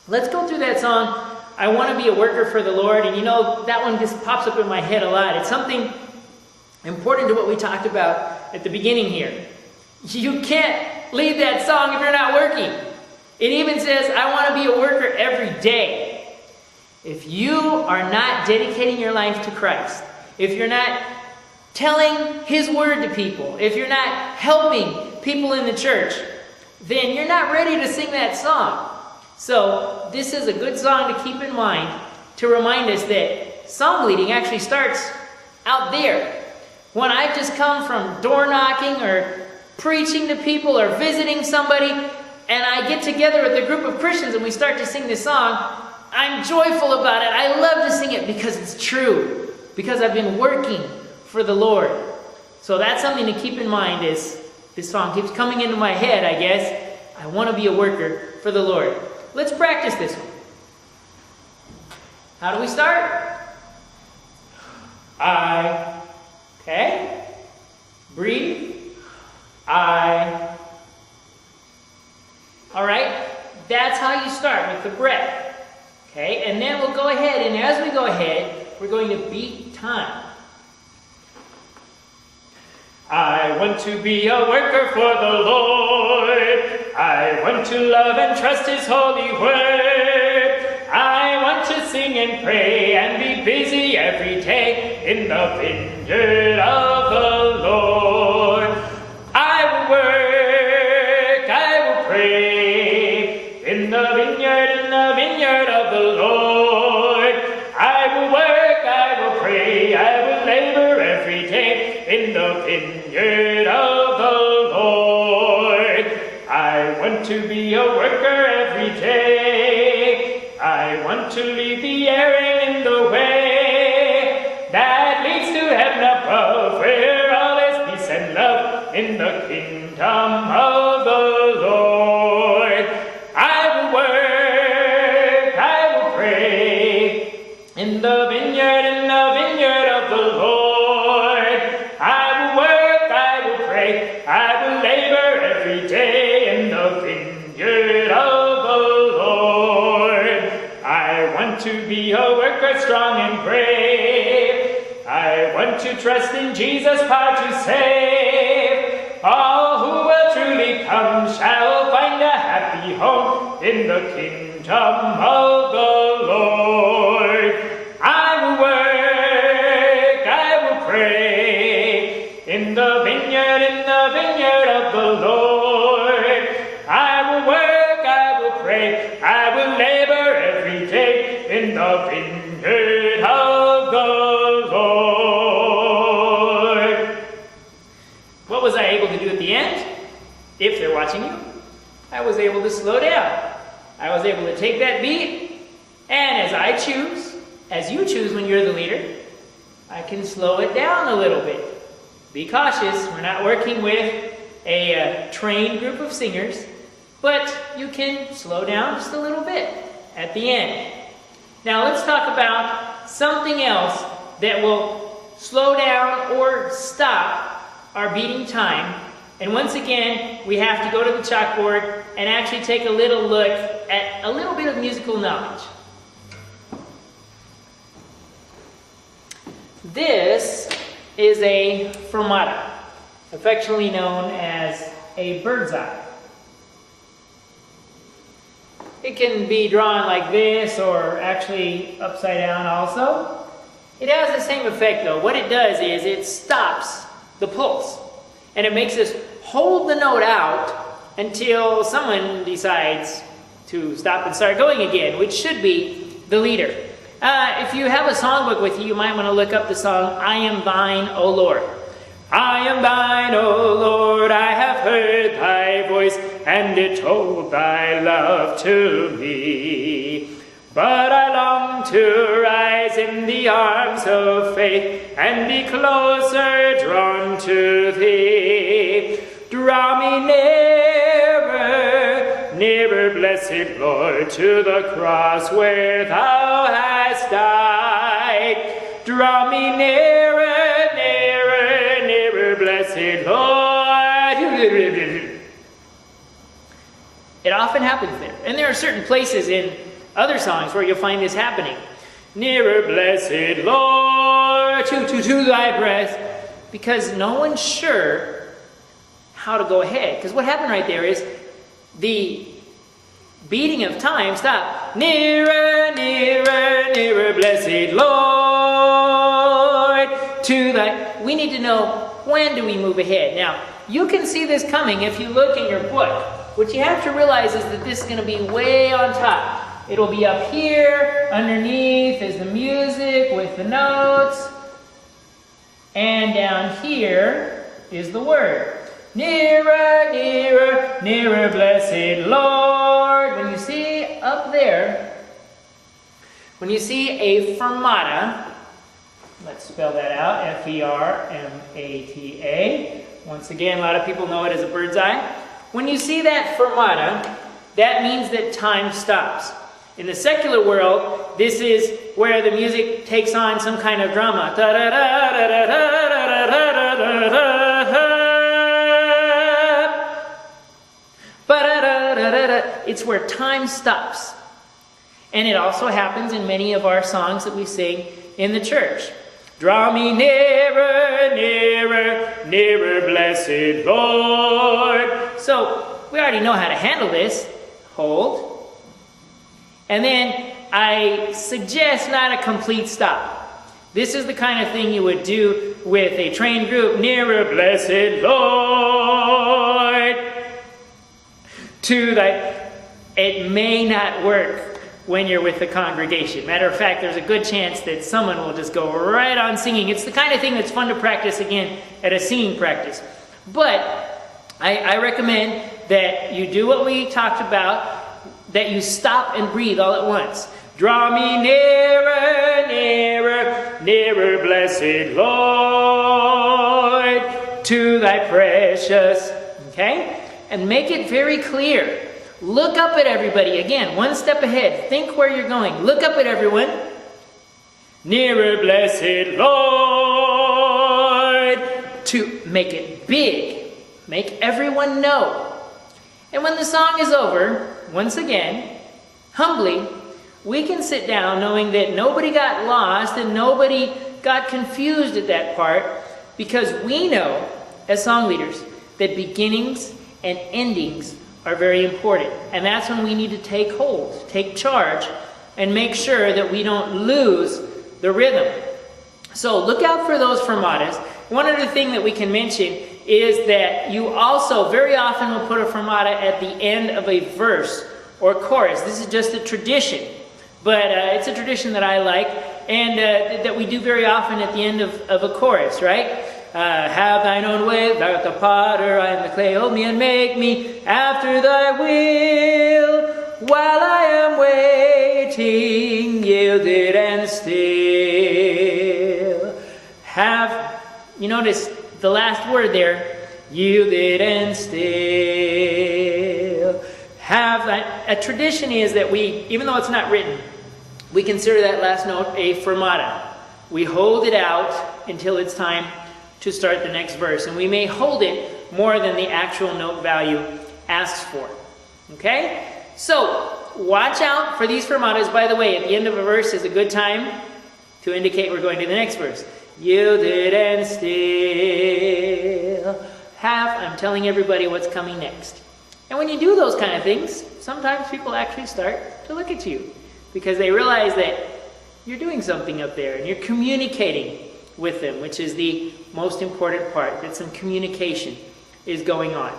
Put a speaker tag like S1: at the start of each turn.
S1: Let's go through that song, I Want to Be a Worker for the Lord. And you know, that one just pops up in my head a lot. It's something important to what we talked about at the beginning here. You can't lead that song if you're not working. It even says, I want to be a worker every day. If you are not dedicating your life to Christ, if you're not telling His word to people, if you're not helping people in the church, then you're not ready to sing that song. So this is a good song to keep in mind to remind us that song leading actually starts out there. When I've just come from door knocking or preaching to people or visiting somebody, and I get together with a group of Christians and we start to sing this song, I'm joyful about it. I love to sing it because it's true. Because I've been working for the Lord. So that's something to keep in mind as this song keeps coming into my head, I guess. I want to be a worker for the Lord. Let's practice this one. How do we start? Okay. Breathe. All right. That's how you start, with the breath. Okay. And then we'll go ahead, and as we go ahead, we're going to beat time. I want to be a worker for the Lord. I want to love and trust His holy word. I want to sing and pray and be busy every day in the vineyard of the Lord. I will work, I will pray in the vineyard of the Lord. I will work, I will pray, I will labor every day in the vineyard of the Lord. I want to be a worker every day. I want to lead the erring in the way that leads to heaven above, where all is peace and love in the kingdom of the Lord. I will work, I will pray in the vineyard of the Lord. I will work, I will pray, I will labor every day in the vineyard of the Lord. I want to be a worker strong and brave. I want to trust in Jesus' power to save. All who will truly come shall find a happy home in the kingdom of the Lord. I will work, I will pray in the vineyard of the Lord. I will work, I will pray, I will labor every day in the vineyard of the Lord. What was I able to do at the end? If they're watching you, I was able to slow down. I was able to take that beat, and as I choose, as you choose when you're the leader, I can slow it down a little bit. Be cautious, we're not working with a trained group of singers, but you can slow down just a little bit at the end. Now let's talk about something else that will slow down or stop our beating time. And once again, we have to go to the chalkboard and actually take a little look at a little bit of musical knowledge. This is a fermata, affectionately known as a bird's eye. It can be drawn like this or actually upside down also. It has the same effect though. What it does is it stops the pulse and it makes us hold the note out until someone decides to stop and start going again, which should be the leader. If you have a songbook with you, you might want to look up the song, I Am Thine, O Lord. I am thine, O Lord, I have heard thy voice, and it told thy love to me. But I long to rise in the arms of faith, and be closer drawn to thee. Draw me nearer, nearer, blessed Lord, to the cross where thou hast died. Draw me nearer, nearer, nearer, blessed Lord. It often happens there. And there are certain places in other songs where you'll find this happening. Nearer, blessed Lord, to thy breast, because no one's sure how to go ahead. Because what happened right there is the beating of time stopped. Nearer, nearer, nearer, blessed Lord, to thy... We need to know, when do we move ahead? Now, you can see this coming if you look in your book. What you have to realize is that this is going to be way on top. It'll be up here, underneath is the music with the notes. And down here is the word. Nearer, nearer, nearer, blessed Lord. When you see up there, when you see a fermata, let's spell that out, F-E-R-M-A-T-A. Once again, a lot of people know it as a bird's eye. When you see that fermata, that means that time stops. In the secular world, this is where the music takes on some kind of drama. It's where time stops. And it also happens in many of our songs that we sing in the church. Draw me nearer, nearer, nearer, blessed Lord. So, we already know how to handle this. Hold. And then I suggest not a complete stop. This is the kind of thing you would do with a trained group. Nearer, blessed Lord, to thy... It may not work when you're with the congregation. Matter of fact, there's a good chance that someone will just go right on singing. It's the kind of thing that's fun to practice again at a singing practice. But I recommend that you do what we talked about, that you stop and breathe all at once. Draw me nearer, nearer, nearer, blessed Lord, to thy precious, okay? And make it very clear. Look up at everybody. Again, one step ahead. Think where you're going. Look up at everyone. Nearer, blessed Lord, to make it big. Make everyone know. And when the song is over, once again, humbly, we can sit down knowing that nobody got lost and nobody got confused at that part, because we know, as song leaders, that beginnings and endings are very important. And that's when we need to take hold, take charge, and make sure that we don't lose the rhythm. So look out for those fermatas. One other thing that we can mention is that you also very often will put a fermata at the end of a verse or chorus. This is just a tradition, but it's a tradition that I like, and that we do very often at the end of a chorus, right? Have thine own way, thou art the potter, I am the clay, hold me and make me after thy will, while I am waiting, yielded and still. You notice the last word there, yielded and still. A tradition is that we, even though it's not written, we consider that last note a fermata. We hold it out until it's time to start the next verse, and we may hold it more than the actual note value asks for. Okay? So, watch out for these fermatas. By the way, at the end of a verse is a good time to indicate we're going to the next verse. Yielded and still. I'm telling everybody what's coming next. And when you do those kind of things, sometimes people actually start to look at you, because they realize that you're doing something up there and you're communicating with them, which is the most important part, that some communication is going on.